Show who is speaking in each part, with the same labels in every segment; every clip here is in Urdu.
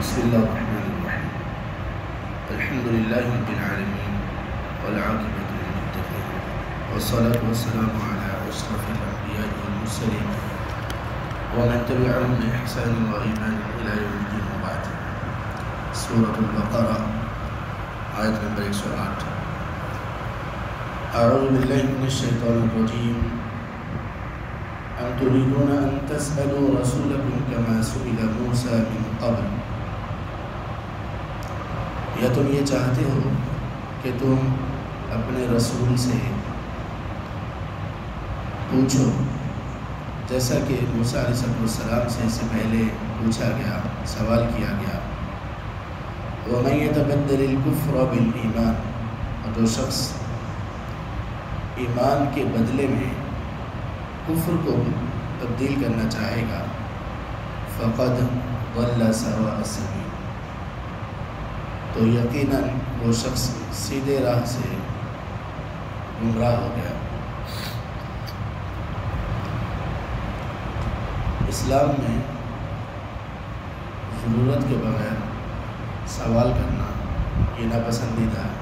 Speaker 1: بسم الله الرحمن الرحيم. الحمد لله رب العالمين والعاقبة للمتقين والصلاة والسلام على أشرف الأنبياء والمرسلين ومن تبعهم بإحسان وإيمان إلى يوم الدين وبعد. سورة البقرة آية نمبر 108. أعوذ بالله من الشيطان الرجيم. أم تريدون أن تسألوا رسولكم كما سئل موسى من قبل. یا تم یہ چاہتے ہو کہ تم اپنے رسول سے پوچھو جیسا کہ موسیٰ علیہ السلام سے اس سے پہلے پوچھا گیا، سوال کیا گیا. وَمَن يَتَبَدَّلِ الْكُفْرَ بِالْإِيمَانِ، اور جو شخص ایمان کے بدلے میں کفر کو تبدیل کرنا چاہے گا فَقَدْ ضَلَّ سَوَاءَ السَّبِيلِ، تو یقیناً وہ شخص سیدھے راہ سے گمراہ ہو گیا. اسلام میں ضرورت کے بغیر سوال کرنا یہ ناپسندیدہ ہے.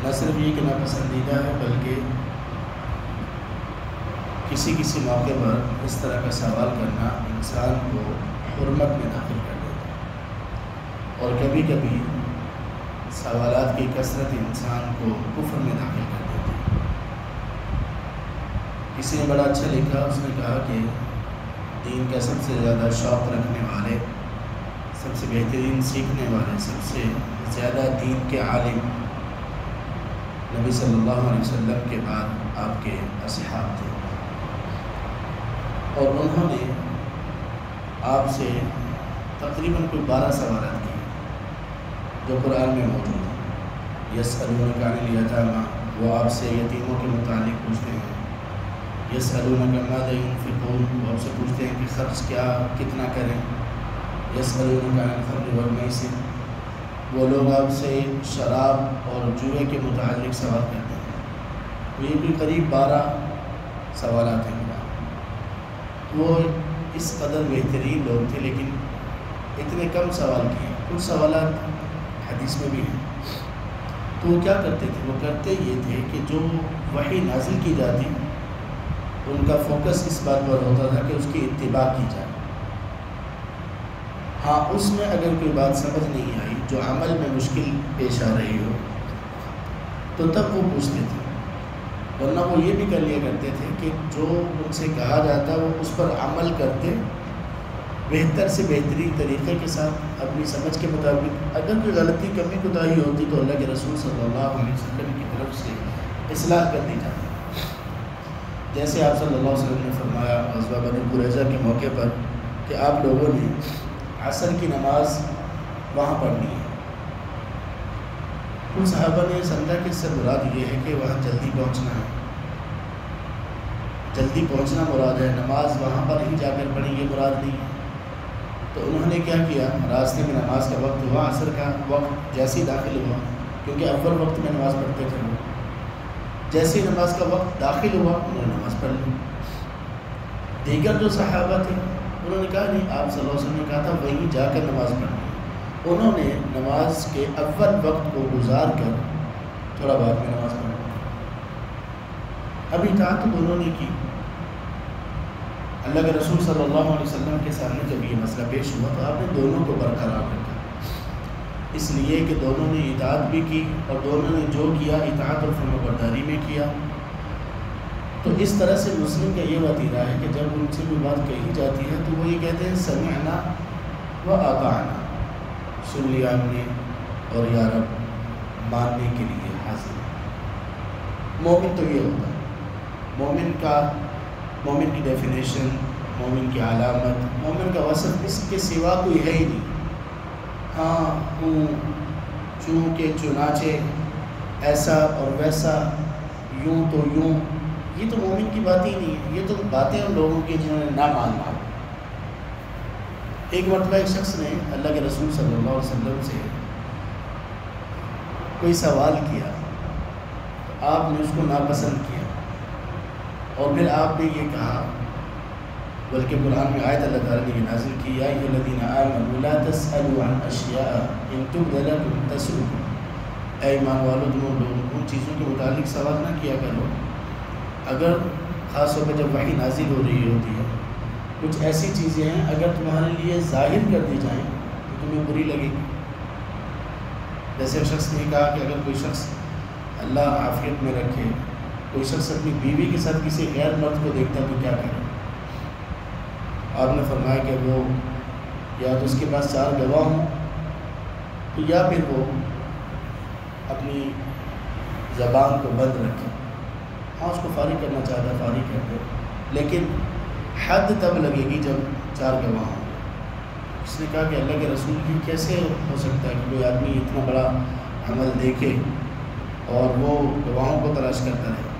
Speaker 1: نہ صرف یہ کہ ناپسندیدہ ہے بلکہ کسی موقع پر اس طرح کا سوال کرنا انسان کو حرمت میں داخل کر دیتا ہے، اور کبھی کبھی سوالات کی کثرت انسان کو کفر میں داخل کر دیتی ہے. کسی نے بڑا اچھا لکھا، اس نے کہا کہ دین کا سب سے زیادہ شوق رکھنے والے، سب سے بہترین سیکھنے والے، سب سے زیادہ دین کے عالم نبی صلی اللہ علیہ وسلم کے بعد آپ کے اصحاب تھے، اور انہوں نے آپ سے تقریباً کوئی 12 سوالات کیے جو قرآن میں موجود ہیں. یسألونک عن الیتامی، وہ آپ سے یتیموں کے متعلق پوچھتے ہیں. یسألونک ماذا ینفقون، وہ آپ سے پوچھتے ہیں کہ خرچ کتنا کریں. یسألونک عن الخمر والمیسر، وہ لوگ آپ سے شراب اور جوئے کے متعلق سوال کرتے ہیں. یہ بھی قریب 12 سوالات ہیں. وہ اس قدر بہترین لوگ تھے لیکن اتنے کم سوال کیے. کچھ سوالات حدیث میں بھی ہیں. تو وہ کیا کرتے تھے؟ وہ کرتے یہ تھے کہ جو وحی نازل کی جاتی ان کا فوکس اس بات پر ہوتا تھا کہ اس کی اتباع کی جائے. ہاں، اس میں اگر کوئی بات سمجھ نہیں آئی، جو عمل میں مشکل پیش آ رہی ہو، تو تب وہ پوچھتے تھے. ورنہ وہ یہ بھی کر لیا کرتے تھے کہ جو ان سے کہا جاتا وہ اس پر عمل کرتے، بہتر سے بہترین طریقے کے ساتھ اپنی سمجھ کے مطابق. اگر کوئی غلطی کمی کوتاہی ہوتی تو اللہ کے رسول صلی اللہ علیہ وسلم کی طرف سے اصلاح کر دی جاتی. جیسے آپ صلی اللہ علیہ وسلم نے فرمایا غزوہ بنی قریظہ کے موقع پر کہ آپ لوگوں نے عصر کی نماز وہاں پڑھنی ہے. ان صحابہ نے سمجھا کہ اس سے مراد یہ ہے کہ وہاں جلدی پہنچنا ہے، جلدی پہنچنا مراد ہے، نماز وہاں پر ہی جا کر پڑھی یہ مراد نہیں ہے. تو انہوں نے کیا کیا، راستے میں نماز کا وقت ہوا، عصر کا وقت جیسے ہی داخل ہوا، کیونکہ اول وقت میں نماز پڑھتے تھے وہ، جیسے ہی نماز کا وقت داخل ہوا انہوں نے نماز پڑھ لی. دیگر جو صحابہ تھے انہوں نے کہا نہیں، آپ صلی اللہ علیہ وسلم نے کہا تھا وہیں جا کر نماز پڑھنی. انہوں نے نماز کے اول وقت کو گزار کر تھوڑا بعد میں نماز پڑھی. اب اطاعت دونوں نے کی. اللہ کے رسول صلی اللہ علیہ وسلم کے سامنے جب یہ مسئلہ پیش ہوا تو آپ نے دونوں کو برقرار رکھا، اس لیے کہ دونوں نے اطاعت بھی کی اور دونوں نے جو کیا اطاعت اور فرمانبرداری میں کیا. تو اس طرح سے مسلم کا یہ وتیرہ ہے کہ جب ان سے کوئی بات کہی جاتی ہے تو وہ یہ کہتے ہیں سمعنا و اطعنا، سن لیا ہم نے اور یا رب ماننے کے لیے حاضر. مومن تو یہ ہوتا ہے. مومن کی ڈیفینیشن، مومن کی علامت، مومن کا وصف اس کے سوا کوئی ہے ہی نہیں. ہاں، ہوں، چونکہ، چنانچہ، ایسا اور ویسا، یوں تو یوں، یہ تو مومن کی بات ہی نہیں ہے. یہ تو باتیں ان لوگوں کی جنہوں نے نہ ماننا. ایک مرتبہ ایک شخص نے اللہ کے رسول صلی اللہ علیہ وسلم سے کوئی سوال کیا، آپ نے اس کو ناپسند کیا، اور پھر آپ نے یہ کہا بلکہ قرآن میں آیت اللہ تعالیٰ نے یہ نازل کی یا ایھا الذین آمنوا لا تسألوا عن اشیاء ان تبد لکم تسؤکم، اے ایمان والو تم ان چیزوں کے متعلق سوال نہ کیا کرو اگر خاص طور پہ جب وحی نازل ہو رہی ہوتی ہے. کچھ ایسی چیزیں ہیں اگر تمہارے لیے ظاہر کر دی جائیں تو تمہیں بری لگے گی. جیسے شخص نے کہا کہ اگر کوئی شخص اللہ عافیت میں رکھے کوئی شخص اپنی بیوی کے ساتھ کسی غیر مرد کو دیکھتا ہے تو کیا کرے؟ آپ نے فرمایا کہ وہ یا تو اس کے پاس 4 گواہ ہوں تو یا پھر وہ اپنی زبان کو بند رکھے. ہاں اس کو فارغ کرنا چاہتا ہے فارغ کر دے، لیکن حد تب لگے گی جب 4 گواہ ہوں. اس نے کہا کہ اللہ کے رسول کی کیسے ہو سکتا ہے کہ کوئی آدمی اتنا بڑا عمل دیکھے اور وہ گواہوں کو تلاش کرتا رہے؟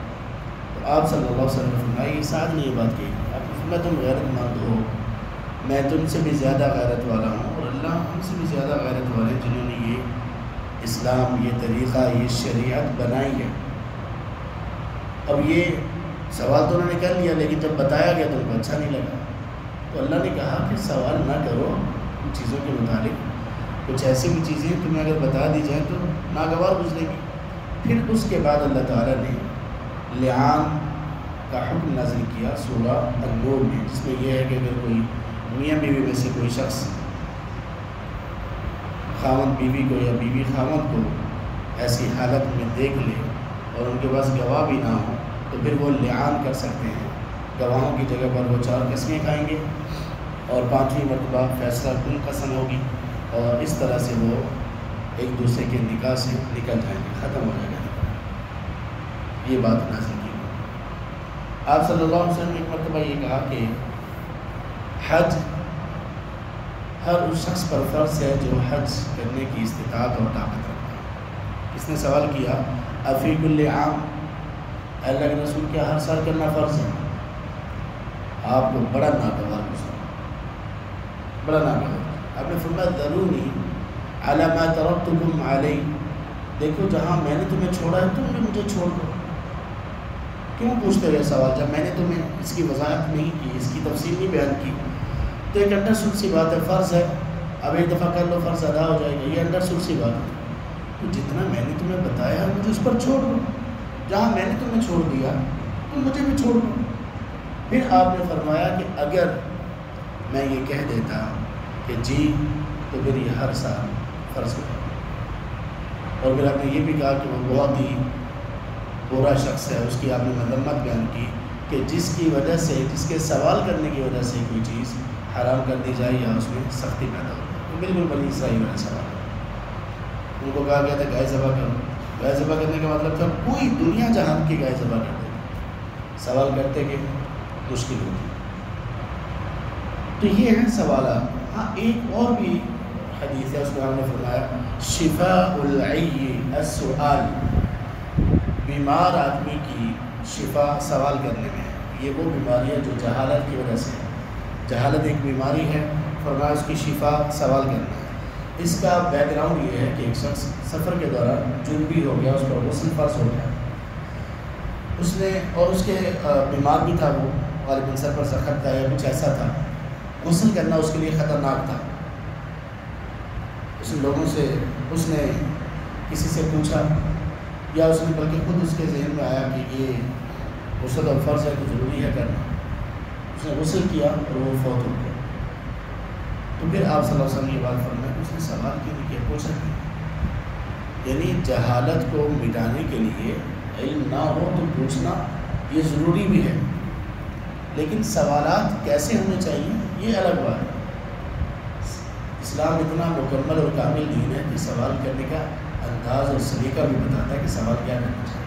Speaker 1: تو آپ صلی اللہ علیہ وسلم نے فرمایا یہ سعد نے یہ بات کہی. آپ نے فرمایا تم غیرت مند ہو، میں تم سے بھی زیادہ غیرت والا ہوں اور اللہ ہم سے بھی زیادہ غیرت والے ہیں جنہوں نے یہ اسلام، یہ طریقہ، یہ شریعت بنائی ہے. اب یہ سوال تو انہوں نے کر لیا لیکن جب بتایا گیا تو ان کو اچھا نہیں لگا. تو اللہ نے کہا کہ سوال نہ کرو ان چیزوں کے متعلق. کچھ ایسی بھی چیزیں تمہیں اگر بتا دی جائیں تو ناگوار گزرے گی. پھر اس کے بعد اللہ تعالیٰ نے لعان کا حکم نازل کیا سورہ النور میں، جس میں یہ ہے کہ اگر کوئی میاں بیوی میں سے کوئی شخص خاوند بیوی کو یا بیوی خاوند کو ایسی حالت میں دیکھ لے اور ان کے پاس گواہ بھی نہ ہو تو پھر وہ لعان کر سکتے ہیں. گواہوں کی جگہ پر وہ 4 قسمیں کھائیں گے اور 5ویں مرتبہ فیصلہ کن قسم ہوگی اور اس طرح سے وہ ایک دوسرے کے نکاح سے نکل جائیں گے، ختم ہو جائے گا. یہ بات نازل کی. آپ صلی اللہ علیہ وسلم نے ایک مرتبہ یہ کہا کہ حج ہر اس شخص پر فرض ہے جو حج کرنے کی استطاعت اور طاقت رکھتا ہے. اس نے سوال کیا افی کل عام، اللہ کے رسول کیا ہر سال کرنا فرض ہے؟ آپ کو بڑا ناگوار گزرا، بڑا ناگوار. آپ نے فرمایا ضروری علی ما ترکتکم علیہ، دیکھو جہاں میں نے تمہیں چھوڑا ہے تم بھی مجھے چھوڑ دو. کیوں پوچھتے رہے سوال جب میں نے تمہیں اس کی وضاحت نہیں کی، اس کی تفصیل نہیں بیان کی؟ تو ایک انڈرسٹوڈ سی بات ہے، فرض ہے، اب ایک دفعہ کر لو فرض ادا ہو جائے گا، یہ انڈرسٹوڈ سی بات ہے. تو جتنا میں نے تمہیں بتایا ہے مجھے اس پر چھوڑ دو، جہاں میں نے تمہیں چھوڑ دیا تو مجھے بھی چھوڑ دو. پھر آپ نے فرمایا کہ اگر میں یہ کہہ دیتا کہ جی تو پھر یہ ہر سال فرض ہو. اور پھر آپ نے یہ بھی کہا کہ وہ بہت ہی برا شخص ہے، اس کی آپ نے مذمت بیان کی کہ جس کی وجہ سے، جس کے سوال کرنے کی وجہ سے کوئی چیز حرام کر دی جائے یا اس میں سختی پیدا ہو جائے. تو بالکل بنی اسرائیل والا سوال ہے. ان کو کہا گیا تھا گائے ذبح کرو. گائے ذبح کرنے کا مطلب تھا پوری دنیا جہان کی گائے ذبح کر دیتے. سوال کرتے کہ مشکل ہوتی. تو یہ ہیں سوالات. ہاں ایک اور بھی حدیث ہے، اس میں ہم نے فرمایا شفاء العی السؤال، بیمار آدمی کی شفا سوال کرنے میں. یہ وہ بیماری ہے جو جہالت کی وجہ سے ہے. جہالت ایک بیماری ہے، فرمایا اس کی شفا سوال کرنا ہے. اس کا بیک گراؤنڈ یہ ہے کہ ایک شخص سفر کے دوران جنبی ہو گیا، اس پر غسل فرض ہو گیا، اس نے اور اس کے بیمار بھی تھا، وہ غالباً سر پر سخت تھا یا کچھ ایسا تھا. غسل کرنا اس کے لیے خطرناک تھا. اس لوگوں سے اس نے کسی سے پوچھا یا اس نے بلکہ خود اس کے ذہن میں آیا کہ یہ غسل اور فرض ہے تو ضروری ہے کرنا. اس نے غسل کیا اور وہ فوت ہو گیا. تو پھر آپ صلی اللہ علیہ وسلم یہ بات فرمائے کہ اس نے سوال کیوں نہیں کیا، پوچھا کیوں؟ یعنی جہالت کو مٹانے کے لیے علم نہ ہو تو پوچھنا یہ ضروری بھی ہے، لیکن سوالات کیسے ہونے چاہیے یہ الگ بات ہے. اسلام اتنا مکمل اور کامل دین ہے کہ سوال کرنے کا انداز اور سلیقہ بھی بتاتا ہے کہ سوال کیا کرنا چاہیے.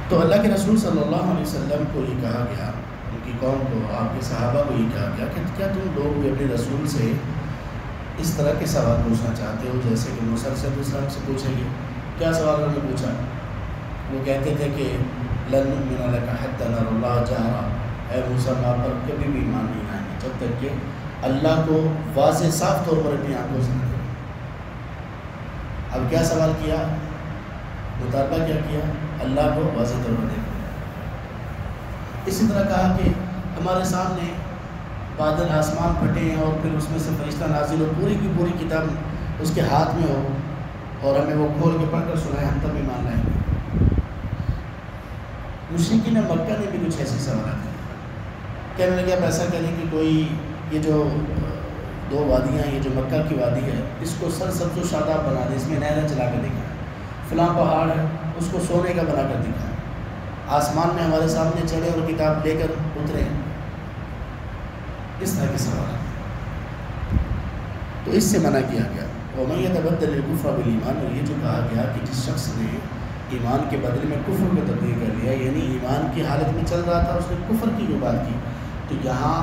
Speaker 1: تو اللہ کے رسول صلی اللہ علیہ وسلم کو یہ کہا گیا، ان کی قوم کو، آپ کے صحابہ کو یہ کہا گیا کہ کیا تم لوگ بھی اپنے رسول سے اس طرح کے سوال پوچھنا چاہتے ہو جیسے کہ موسیٰ علیہ السلام سے پوچھیں گے؟ کیا سوال انہوں نے پوچھا؟ وہ کہتے تھے کہ لن نؤمن لک حتی نری اللہ جہرا، اے موسیٰ ہم آپ پر کبھی بھی ایمان نہیں لائیں گے جب تک کہ اللہ کو واضح صاف طور پر اپنی آنکھوں سے نہ دیکھیں. اب کیا سوال کیا، مطالبہ کیا کیا؟ اللہ کو واضح طور پر دیکھیں. اسی طرح کہا کہ ہمارے سامنے بادل آسمان پھٹے ہیں اور پھر اس میں سے فرشتہ نازل ہو، پوری کی پوری کتاب اس کے ہاتھ میں ہو اور ہمیں وہ کھول کے پڑھ کر سنائے، ہم تب ایمان لائیں گے۔ مشرکین مکہ نے بھی کچھ ایسے سوالات کیے، کہنے لگے اب ایسا کریں کہ کوئی یہ جو دو وادیاں ہیں، یہ جو مکہ کی وادی ہے، اس کو سرسبز و شاداب بنا دیں، اس میں نہریں چلا کر دکھائیں، فلاں پہاڑ ہے اس کو سونے کا بنا کر دکھائیں، آسمان میں ہمارے سامنے چڑھے اور کتاب لے کر اترے، اس طرح کے سوالات۔ تو اس سے منع کیا گیا۔ وَمَن يَتَبَدَّلِ الْكُفْرَ بِالْإِيمَانِ، اور یہ جو کہا گیا کہ جس شخص نے ایمان کے بدلے میں کفر کو تبدیل کر لیا، یعنی ایمان کی حالت میں چل رہا تھا، اس نے کفر کی جو بات کی، تو یہاں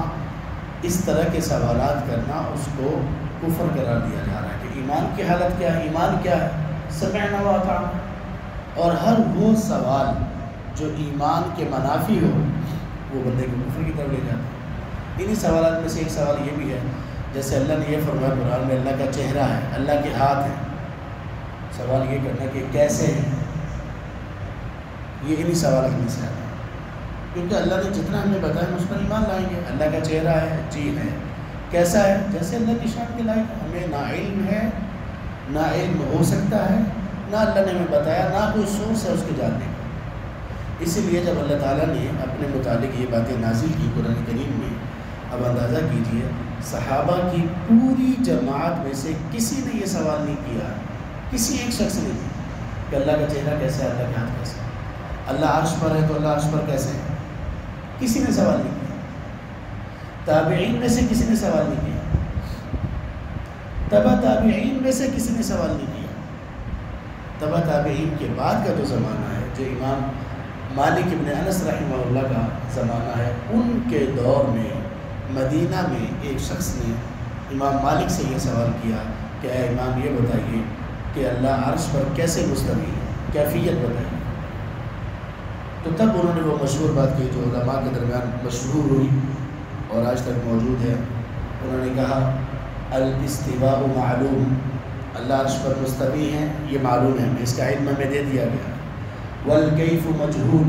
Speaker 1: اس طرح کے سوالات کرنا اس کو کفر قرار دیا جا رہا ہے کہ ایمان کی حالت کیا ہے، ایمان کیا ہے، سمعنا وأطعنا، اور ہر وہ سوال جو ایمان کے منافی ہو وہ بندے کو کفر کی طرف لے جاتا ہے۔ انہی سوالات میں سے ایک سوال یہ بھی ہے، جیسے اللہ نے یہ فرمایا قرآن میں اللہ کا چہرہ ہے، اللہ کے ہاتھ ہیں، سوال یہ کرنا کہ کیسے ہیں، یہ انہی سوالات میں سے آتا ہے، کیونکہ اللہ نے جتنا ہمیں بتایا ہم اس پر ایمان لائیں گے۔ اللہ کا چہرہ ہے، جی ہے، کیسا ہے، جیسے اللہ کی شان کے لائق، ہمیں نہ علم ہے، نہ علم ہو سکتا ہے، نہ اللہ نے ہمیں بتایا، نہ کوئی سورس ہے اس کے جاننے کا۔ اسی لیے جب اللہ تعالیٰ نے اپنے متعلق یہ باتیں نازل کی قرآن کریم میں، اب اندازہ کیجئے صحابہ کی پوری جماعت میں سے کسی نے یہ سوال نہیں کیا، کسی ایک شخص نے کہ اللہ کا چہرہ کیسا ہے، اللہ کے ہاتھ کیسے ہے، اللہ عرش پر ہے تو اللہ عرش پر کیسے ہے، کسی نے سوال نہیں کیا۔ تابعین میں سے کسی نے سوال نہیں کیا، تبع تابعین میں سے کسی نے سوال نہیں کیا۔ تبع تابعین کے بعد کا جو زمانہ ہے، جو امام مالک ابن انس رحمہ اللہ کا زمانہ ہے، ان کے دور میں مدینہ میں ایک شخص نے امام مالک سے یہ سوال کیا کہ اے امام یہ بتائیے کہ اللہ عرش پر کیسے مستوی ہے، کیفیت بتائیے۔ تو تب انہوں نے وہ مشہور بات کی جو علماء کے درمیان مشہور ہوئی اور آج تک موجود ہے۔ انہوں نے کہا الاستواء معلوم، اللہ عرش پر مستوی ہیں یہ معلوم ہے، اس کا علم ہمیں دے دیا گیا۔ والکیف مجہول،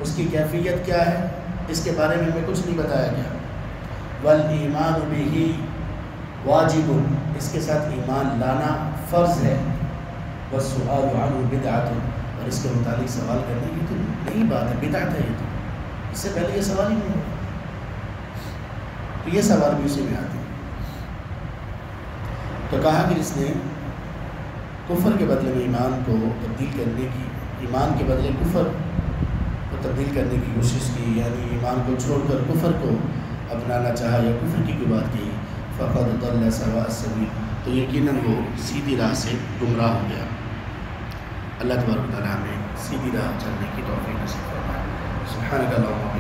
Speaker 1: اس کی کیفیت کیا ہے اس کے بارے میں ہمیں کچھ نہیں بتایا گیا۔ والایمان بہ واجب، اس کے ساتھ ایمان لانا فرض ہے۔ والسؤال عنہ بدعۃ، اور اس کے متعلق سوال کرنے کی تو نئی بات ہے، بدعت ہے یہ، تو اس سے پہلے یہ سوال ہی نہیں ہوا، تو یہ سوال بھی اسی میں آتے ہیں۔ تو کہا کہ جس نے کفر کے بدلے میں ایمان کو تبدیل کرنے کی، ایمان کے بدلے کفر کو تبدیل کرنے کی کوشش کی، یعنی ایمان کو چھوڑ کر کفر کو اپنانا چاہا یا کفر کی کوئی بات کی، فقد ضل سواء السبیل، تو یقیناً وہ سیدھی راہ سے گمراہ ہو گیا۔ اللہ تبارک و تعالیٰ ہمیں سیدھی راہ چلنے کی توفیق نصیب فرمائے۔ سبحانک اللہم